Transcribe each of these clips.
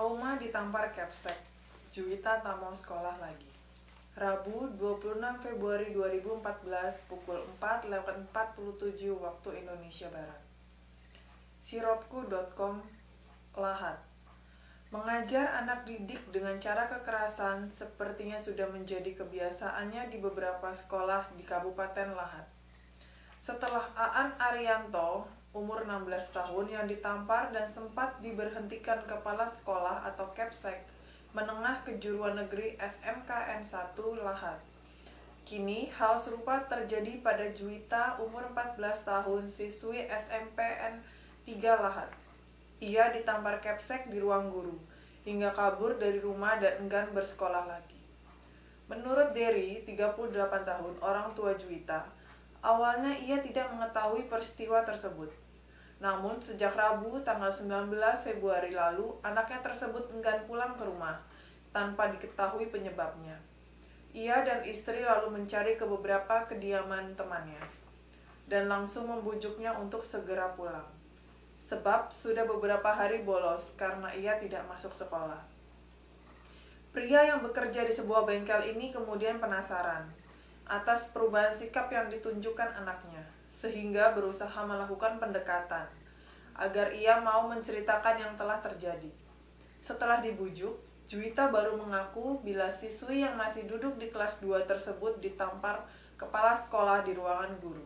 Trauma ditampar Kepsek, Juwita tak mau sekolah lagi. Rabu, 26 Februari 2014 pukul 4.47 waktu Indonesia Barat. Siropku.com Lahat. Mengajar anak didik dengan cara kekerasan sepertinya sudah menjadi kebiasaannya di beberapa sekolah di Kabupaten Lahat. Setelah Aan Arianto, umur 16 tahun yang ditampar dan sempat diberhentikan kepala sekolah atau Kepsek Menengah Kejuruan Negeri SMKN 1 Lahat. Kini hal serupa terjadi pada Juwita umur 14 tahun siswi SMPN 3 Lahat. Ia ditampar Kepsek di ruang guru hingga kabur dari rumah dan enggan bersekolah lagi. Menurut Dery, 38 tahun, orang tua Juwita, awalnya ia tidak mengetahui peristiwa tersebut. Namun sejak Rabu tanggal 19 Februari lalu, anaknya tersebut enggan pulang ke rumah tanpa diketahui penyebabnya. Ia dan istri lalu mencari ke beberapa kediaman temannya dan langsung membujuknya untuk segera pulang. Sebab sudah beberapa hari bolos karena ia tidak masuk sekolah. Pria yang bekerja di sebuah bengkel ini kemudian penasaran atas perubahan sikap yang ditunjukkan anaknya, sehingga berusaha melakukan pendekatan agar ia mau menceritakan yang telah terjadi. Setelah dibujuk, Juwita baru mengaku bila siswi yang masih duduk di kelas 2 tersebut ditampar kepala sekolah di ruangan guru,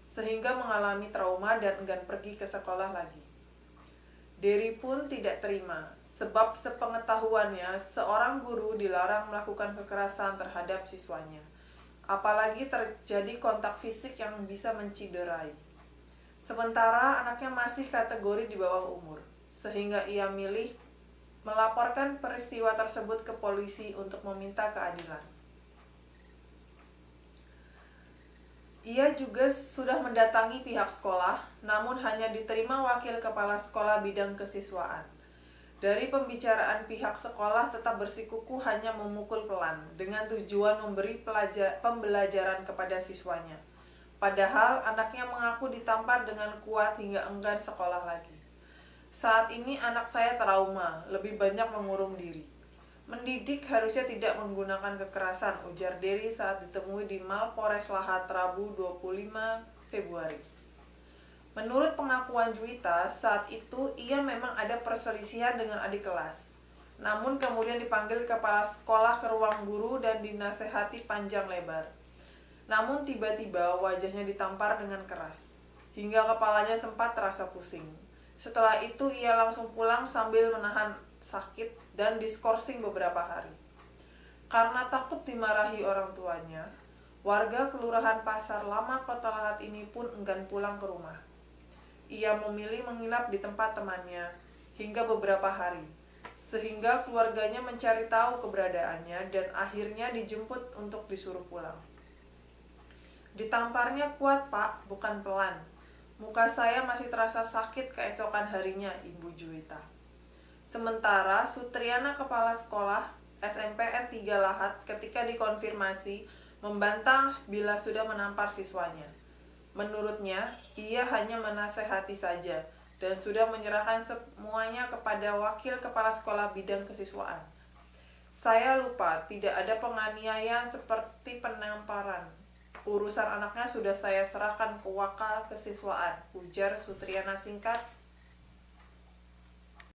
sehingga mengalami trauma dan enggan pergi ke sekolah lagi. Dery pun tidak terima, sebab sepengetahuannya seorang guru dilarang melakukan kekerasan terhadap siswanya, apalagi terjadi kontak fisik yang bisa menciderai. Sementara anaknya masih kategori di bawah umur, sehingga ia milih melaporkan peristiwa tersebut ke polisi untuk meminta keadilan. Ia juga sudah mendatangi pihak sekolah, namun hanya diterima wakil kepala sekolah bidang kesiswaan. Dari pembicaraan pihak sekolah tetap bersikukuh hanya memukul pelan, dengan tujuan memberi pembelajaran kepada siswanya. Padahal anaknya mengaku ditampar dengan kuat hingga enggan sekolah lagi. Saat ini anak saya trauma, lebih banyak mengurung diri. Mendidik harusnya tidak menggunakan kekerasan, ujar Dery saat ditemui di Mapolres Lahat Rabu 25 Februari. Menurut pengakuan Juwita, saat itu ia memang ada perselisihan dengan adik kelas. Namun kemudian dipanggil kepala sekolah ke ruang guru dan dinasehati panjang lebar. Namun tiba-tiba wajahnya ditampar dengan keras, hingga kepalanya sempat terasa pusing. Setelah itu ia langsung pulang sambil menahan sakit dan diskorsing beberapa hari. Karena takut dimarahi orang tuanya, warga Kelurahan Pasar Lama Kota Lahat ini pun enggan pulang ke rumah. Ia memilih menginap di tempat temannya hingga beberapa hari, sehingga keluarganya mencari tahu keberadaannya dan akhirnya dijemput untuk disuruh pulang. Ditamparnya kuat, Pak, bukan pelan. Muka saya masih terasa sakit keesokan harinya, Ibu Juwita. Sementara Sutriana kepala sekolah SMPN 3 Lahat ketika dikonfirmasi membantah bila sudah menampar siswanya. Menurutnya, ia hanya menasehati saja dan sudah menyerahkan semuanya kepada wakil kepala sekolah bidang kesiswaan. Saya lupa, tidak ada penganiayaan seperti penamparan. Urusan anaknya sudah saya serahkan ke wakil kesiswaan, ujar Sutriana singkat